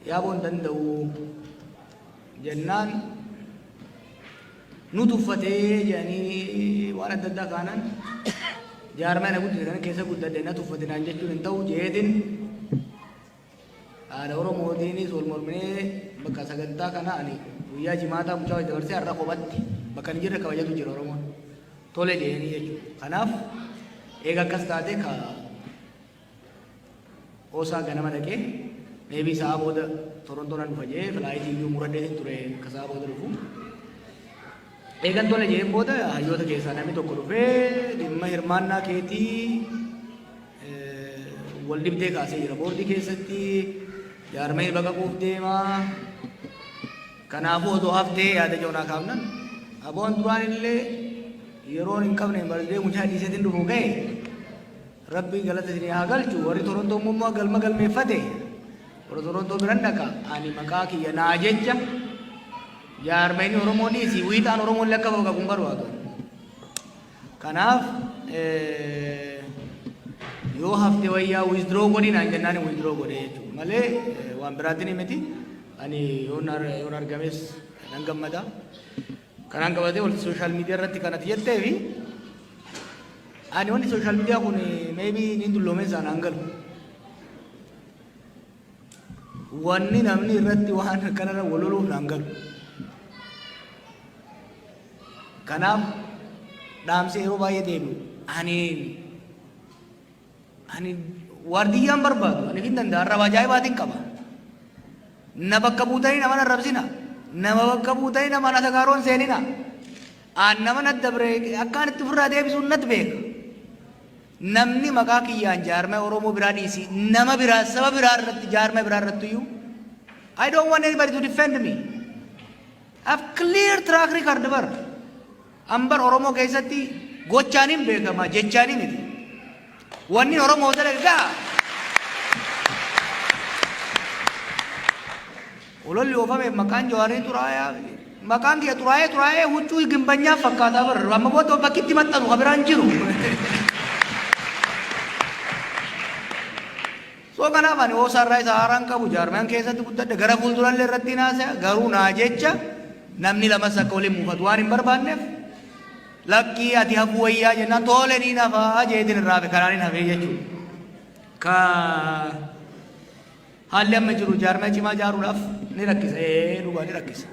يا بون دندو جنان نطفتي يعني وانا دندا كانن جارمان أقول لك كيسا قد دنا تفتي نانجت نتاو جيدين ada orang modi ini soal mormene bekas agenta kana ani uya jimata mucawa dabarse arra qobatti bakkan jirra ka wajatu jira oromo tole deeni jechu kanaf ega kastate ka osa ganama dake maybe saaboda toronto nan faje flight yu murade ture kasaboda rufu egan tole je boda hayota kesa nami tokko rufe dimma hirmanna keti waldibde kaase jira bordi kesatti jaarmee baga kuufdee maa kanaafuu otoo haftee yaada joonaa kaafnan aboon duraan illee yeroon hin qabne bareedee mucaa dhiiseetiin dhufu ga'e rabbii galata isinii haa galchu warri torontoo immoo galma galmeeffate warri torontoo biran dhaqa ani maqaa kiyya naa jecha jaarmeen oromoo dhiisi wiixaan oromoon lakka baga kun barbaadu kanaaf yoo hafte wayyaa withdraw godhinaan jennaan withdraw godhe jechuudha malee waan biraatiin miti ani yoon argames nan gammada kanaan qabatee wal sooshaal miidiyaa irratti kanatti jettee fi ani wanti sooshaal miidiyaa kun maybe niin dulloomeen isaan hangalu wanni namni irratti waan kanarra waloluuf hangalu kanaaf dhaamsee yeroo baay'ee deebi'u ani wardiyyaan barbaadu ani fin danda'a arraba ajaa'ibaatiin qaba na bakka buutanii nama narrabsina nama bakka buutanii nama na sagaaroon seenina aan nama naddabre akkaan itti ofirraa deebisuun natti beeka namni maqaa kiyyaan jaarmee oromoo biraa dhiisi nama biraa saba biraa irratti jaarmee biraa irratti iyyuu I don't want anybody to defend me I have clear track record bar ambar oromoo keessatti gochaaniin beekama jechaanii miti wanni oromoo dalagaa ololli oofame maqaan jawaarii xuraaya maqaan kiyya xuraayee huccuu gimbanyaa fakkaataa bar amma booda bakkitti maxxanu kabiraan jiru soo kanaaf ani osaarraa isa haaraan qabu jaarmaan keessatti guddadde gara fuuldurallee irratti naasea garuu naa jecha namni lamas akka waliin muufatu waan hin barbaanneef lakkii ati hafuu wayyaa jennaan tole ni nafaa jeetin irraa fi kanaan hin hafee jechuudha ka haalli amma jiru jaarmaa cimaa jaaruudhaaf ni rakkisa dhugaa ni rakkisa